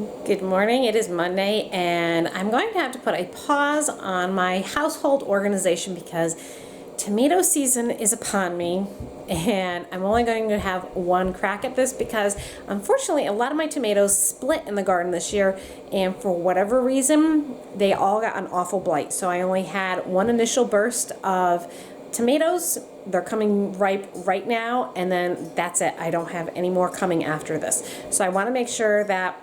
Good morning. It is Monday, and I'm going to have to put a pause on my household organization because tomato season is upon me, and I'm only going to have one crack at this because unfortunately a lot of my tomatoes split in the garden this year, and for whatever reason they all got an awful blight. So I only had one initial burst of tomatoes. They're coming ripe right now, and then that's it. I don't have any more coming after this. So I want to make sure that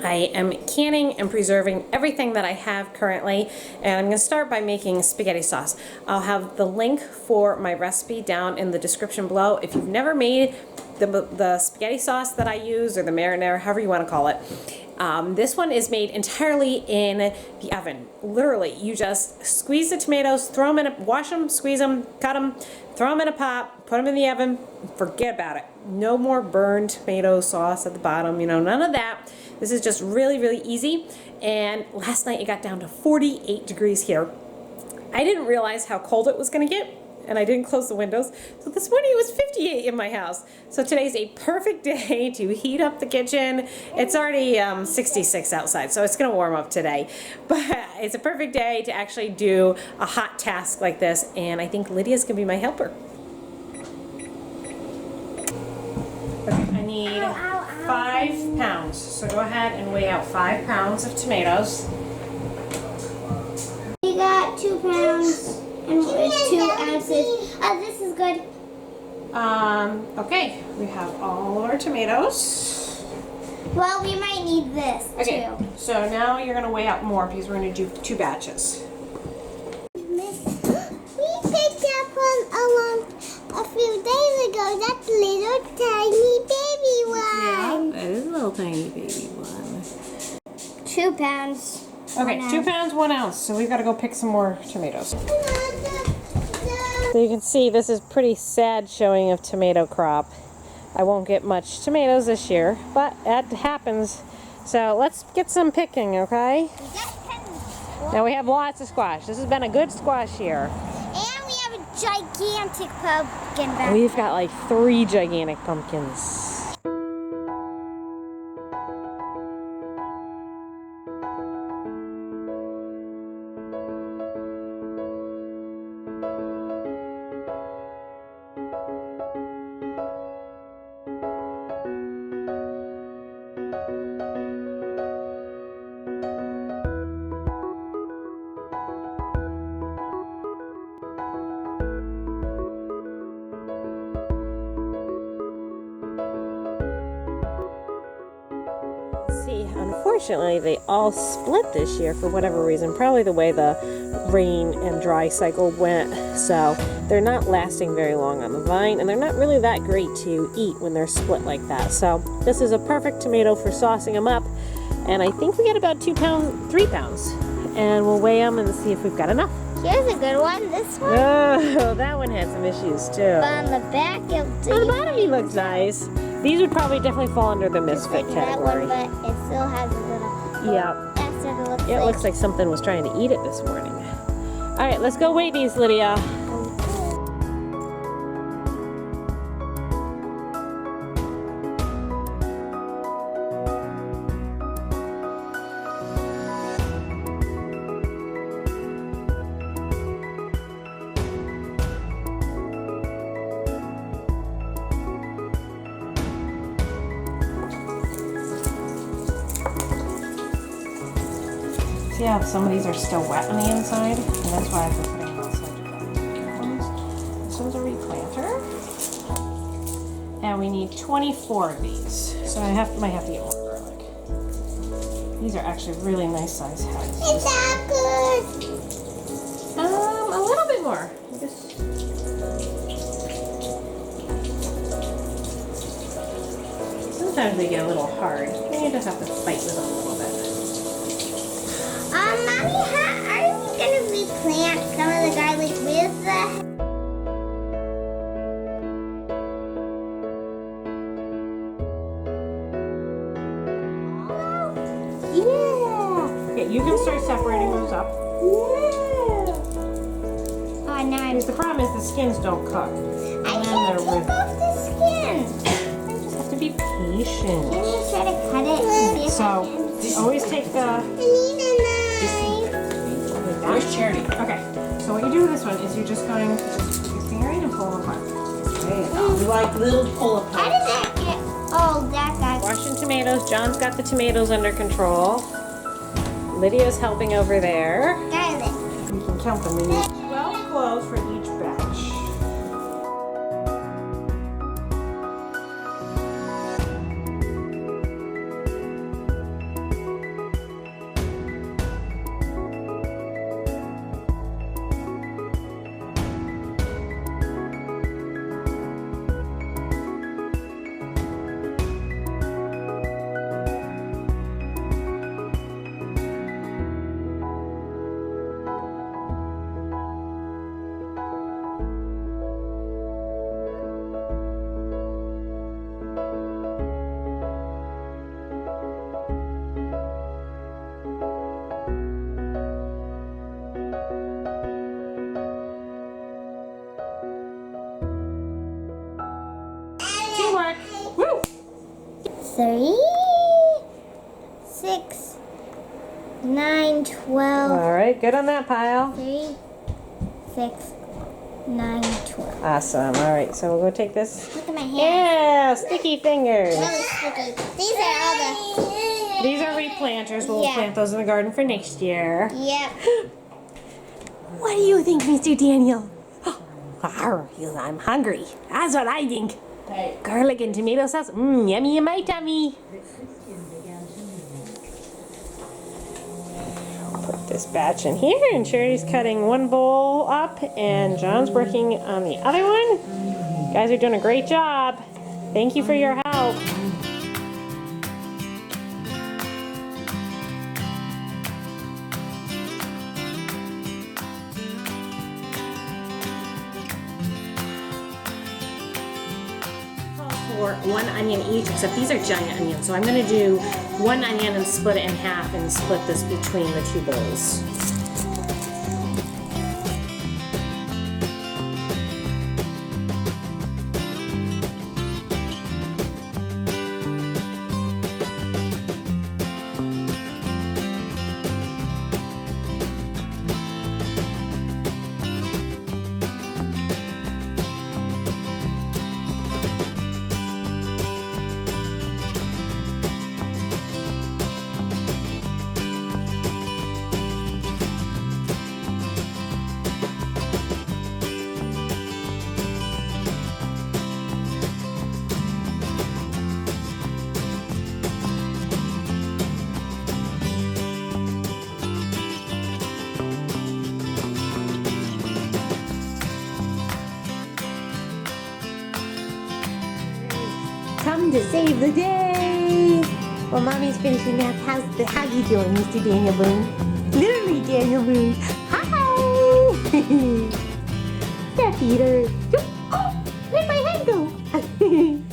I am canning and preserving everything that I have currently, and I'm going to start by making spaghetti sauce. I'll have the link for my recipe down in the description below. If you've never made the spaghetti sauce that I use, or the marinara, however you want to call it, this one is made entirely in the oven. Literally, you just squeeze the tomatoes, throw them in a, wash them, squeeze them, cut them, throw them in a pot, put them in the oven, forget about it. No more burned tomato sauce at the bottom, you know, none of that. This is just really, really easy. And last night it got down to 48 degrees here. I didn't realize how cold it was gonna get, and I didn't close the windows. So this morning it was 58 in my house. So today's a perfect day to heat up the kitchen. It's already 66 outside, so it's gonna warm up today. But it's a perfect day to actually do a hot task like this, and I think Lydia's gonna be my helper. Okay, I need 5 pounds. So go ahead and weigh out 5 pounds of tomatoes. We got 2 pounds and it's 2 ounces. Oh, this is good. Okay, we have all of our tomatoes. Well, we might need this too. So now you're gonna weigh out more because we're gonna do 2 batches. We picked up one a few days ago. That's a little tiny baby one. Yeah, that is a little tiny baby one. 2 pounds. Okay, 2 pounds, 1 ounce. So we've got to go pick some more tomatoes. So you can see this is pretty sad showing of tomato crop. I won't get much tomatoes this year, but that happens. So let's get some picking, okay? Now we have lots of squash. This has been a good squash year. And we have a gigantic pumpkin back. We've got like 3 gigantic pumpkins. Unfortunately, they all split this year for whatever reason, probably the way the rain and dry cycle went. So they're not lasting very long on the vine, and they're not really that great to eat when they're split like that. So this is a perfect tomato for saucing them up, and I think we got about 3 pounds, and we'll weigh them and see if we've got enough. Here's a good one. This one. Oh, that one had some issues too. But on the back, on the bottom, he looks nice. These would probably definitely fall under the misfit category. That one, but it still has a little. Yep. That's what it looks Yeah, it looks like something was trying to eat it this morning. All right, let's go weigh these, Lydia. See how some of these are still wet on the inside? And that's why I've been putting them outside to dry. This one's a replanter. And we need 24 of these. So I might have to get more garlic. These are actually really nice size heads. Is that good? A little bit more. Sometimes they get a little hard. You just have to fight with them a little bit. Mommy, are you going to replant some of the garlic with the... Yeah! Okay, you can start separating those up. Yeah! Oh, now Because the problem is the skins don't cook. I can't take off the skin. You just have to be patient. Can you try to cut it? So, always take the... I need a knife. Where's Charity? Okay, so what you do with this one is you're just going to just stick your finger in and pull them apart. You like little pull How up. did that get? Oh, that got. Washing tomatoes. John's got the tomatoes under control. Lydia's helping over there. Garlic. You can count them. We need 12 cloves for each batch. Teamwork. Woo! 3, 6, 9, 12. All right, good on that pile. 3, 6, 9, 12. Awesome. All right, so we'll go take this. Look at my hand. Yeah, sticky fingers. Really sticky. These are all These are replanters. We'll Yeah. plant those in the garden for next year. the. Yep. What do you think, Mr. Daniel? I'm hungry. That's what I think. Hey. Garlic and tomato sauce. Yummy in my tummy. Put this batch in here, and Charity's cutting one bowl up, and John's working on the other one. You guys are doing a great job. Thank you for your help. For 1 onion each, except these are giant onions. So I'm going to do 1 onion and split it in half and split this between the 2 bowls. Come to save the day. Well, Mommy's finishing up. How you doing, Mr. Daniel Boone? Literally, Daniel Boone. Hi. Yeah, Peter. Oh, where'd my head go?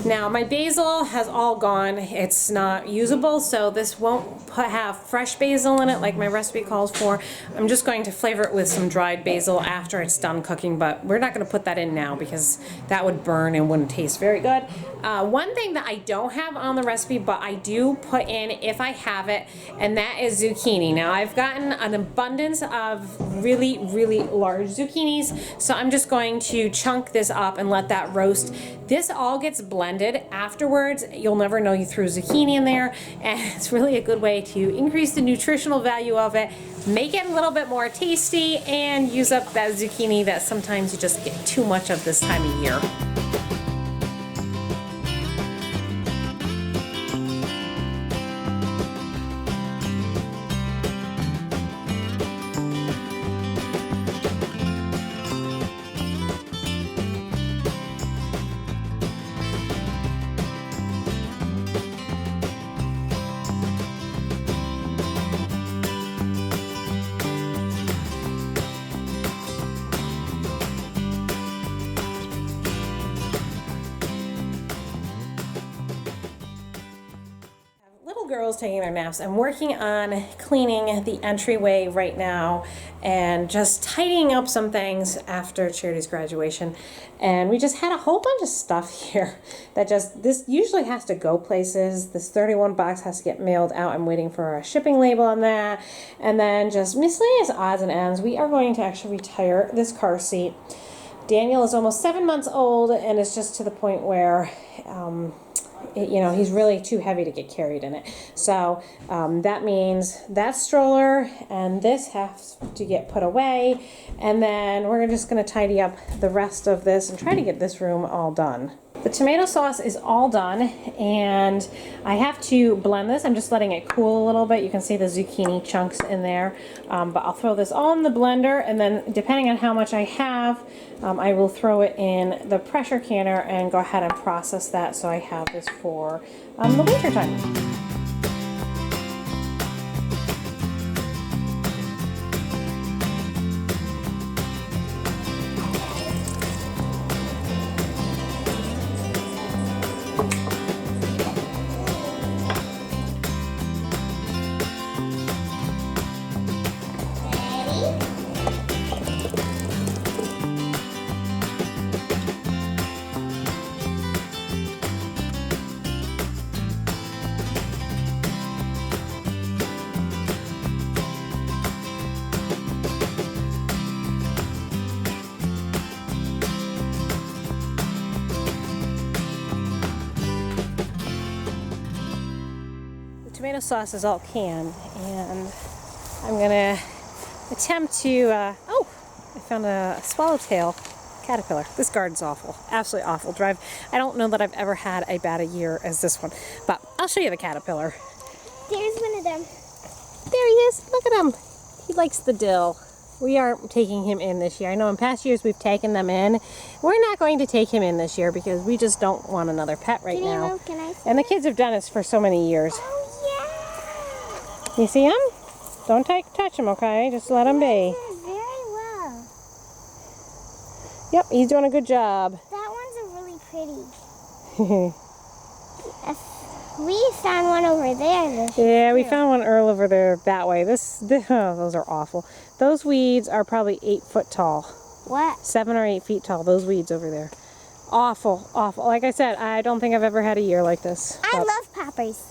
Now, my basil has all gone. It's not usable, so this won't have fresh basil in it like my recipe calls for. I'm just going to flavor it with some dried basil after it's done cooking, but we're not going to put that in now because that would burn and wouldn't taste very good. One thing that I don't have on the recipe, but I do put in if I have it, and that is zucchini. Now, I've gotten an abundance of really, really large zucchinis, so I'm just going to chunk this up and let that roast. This all gets blended afterwards. You'll never know you threw zucchini in there, and it's really a good way to increase the nutritional value of it, make it a little bit more tasty, and use up that zucchini that sometimes you just get too much of this time of year. girls taking their naps. I'm working on cleaning the entryway right now and just tidying up some things after Charity's graduation. And we just had a whole bunch of stuff here that this usually has to go places. This 31 box has to get mailed out. I'm waiting for a shipping label on that. And then just miscellaneous odds and ends. We are going to actually retire this car seat. Daniel is almost 7 months old and it's just to the point where he's really too heavy to get carried in it. So that means that stroller and this has to get put away. And then we're just going to tidy up the rest of this and try to get this room all done. The tomato sauce is all done and I have to blend this. I'm just letting it cool a little bit. You can see the zucchini chunks in there. But I'll throw this all in the blender and then depending on how much I have, I will throw it in the pressure canner and go ahead and process that so I have this for the winter time. Tomato sauce is all canned and I'm gonna attempt to I found a swallowtail caterpillar. This garden's awful, absolutely awful. I don't know that I've ever had as bad a year as this one, but I'll show you the caterpillar. There's one of them. There he is, look at him. He likes the dill. We aren't taking him in this year. I know in past years we've taken them in. We're not going to take him in this year because we just don't want another pet right now. Can I see and the kids have done this for so many years. Oh, You see him? Don't touch him, okay? Just let him be. yeah. Very well. Yep, he's doing a good job. That one's really pretty. We found one over there. Yeah, we found one Earl over there that way. Those are awful. Those weeds are probably 8 foot tall. What? 7 or 8 feet tall, those weeds over there. Awful, awful. Like I said, I don't think I've ever had a year like this. I love poppers.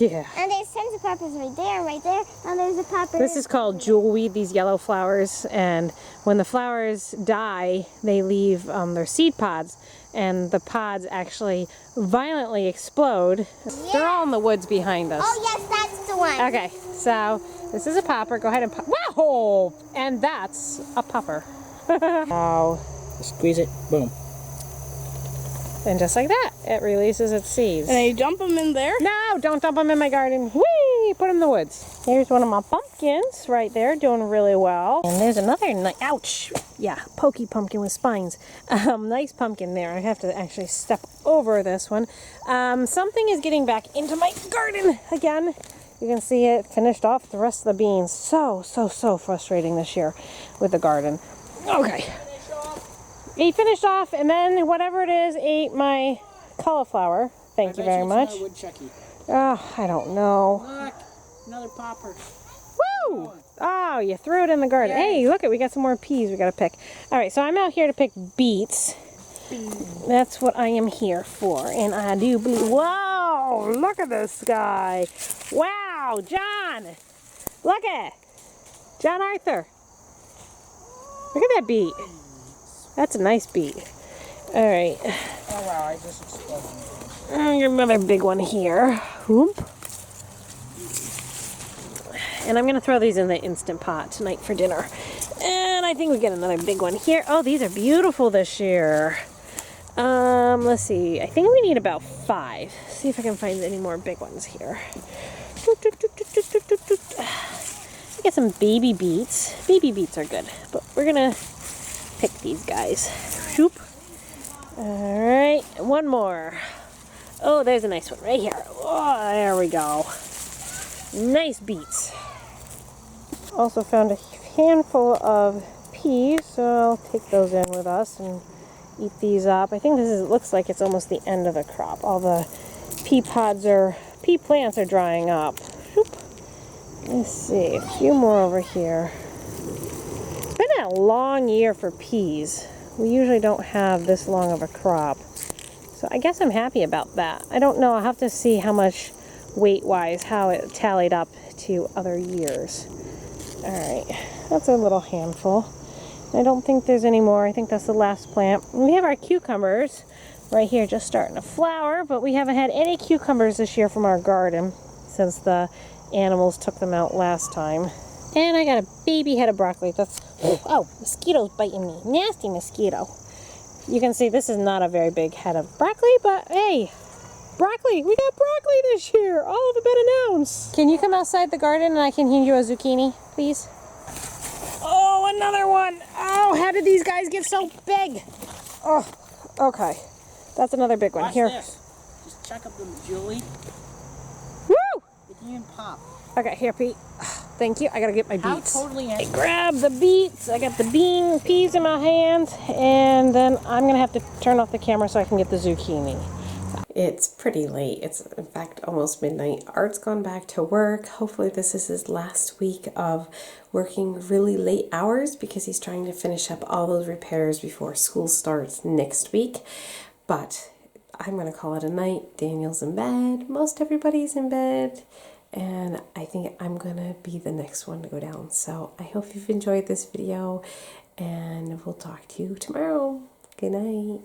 Yeah. And there's tons of poppers right there, and there's a popper. This is called jewelweed, these yellow flowers, and when the flowers die, they leave their seed pods, and the pods actually violently explode. Yeah. They're all in the woods behind us. Oh yes, that's the one. Okay, so this is a popper. Go ahead and pop. Wow! And that's a popper. Wow. Squeeze it. Boom. And just like that, it releases its seeds. And you dump them in there? No, don't dump them in my garden. Whee! Put them in the woods. Here's one of my pumpkins right there, doing really well. And there's another, ouch! Yeah, pokey pumpkin with spines. Nice pumpkin there. I have to actually step over this one. Something is getting back into my garden again. You can see it finished off the rest of the beans. So frustrating this year with the garden. Okay. He finished off, and then whatever it is ate my cauliflower. Thank you very much. Oh, I don't know. Look, another popper. Woo! Oh, you threw it in the garden. Yay. Hey, look we got some more peas we gotta pick. All right, so I'm out here to pick beets. That's what I am here for, and I do believe. Whoa! Look at this guy. Wow, John! Look at John Arthur. Look at that beet. That's a nice beet. All right. Oh wow, I just exploded. Another big one here. Whoop. And I'm going to throw these in the Instant Pot tonight for dinner. And I think we get another big one here. Oh, these are beautiful this year. Let's see. I think we need about 5. See if I can find any more big ones here. Get some baby beets. Baby beets are good, but we're going to pick these guys. Shoop. All right, one more. Oh, there's a nice one right here. Oh, there we go. Nice beets. Also found a handful of peas, so I'll take those in with us and eat these up. I think looks like it's almost the end of the crop. All the pea pods are pea plants are drying up. Shoop. Let's see, a few more over here. It's been a long year for peas. We usually don't have this long of a crop. So I guess I'm happy about that. I don't know, I'll have to see how much weight-wise, how it tallied up to other years. Alright, that's a little handful. I don't think there's any more. I think that's the last plant. And we have our cucumbers right here just starting to flower, but we haven't had any cucumbers this year from our garden since the animals took them out last time. And I got a baby head of broccoli. That's, oh, mosquito's biting me. Nasty mosquito. You can see this is not a very big head of broccoli, but hey, broccoli. We got broccoli this year. All of it been announced. Can you come outside the garden and I can hand you a zucchini, please? Oh, another one. Oh, how did these guys get so big? Oh, okay. That's another big one. Watch Here. this. Just check up the Julie. Woo! It can even pop. Okay, here, Pete. Thank you. I gotta get my How beets. totally I grab the beets. I got the peas in my hands, and then I'm gonna have to turn off the camera so I can get the zucchini. It's pretty late. It's in fact almost midnight. Art's gone back to work. Hopefully this is his last week of working really late hours because he's trying to finish up all those repairs before school starts next week. But I'm gonna call it a night. Daniel's in bed. Most everybody's in bed. And I think I'm gonna be the next one to go down. So I hope you've enjoyed this video and we'll talk to you tomorrow. Good night.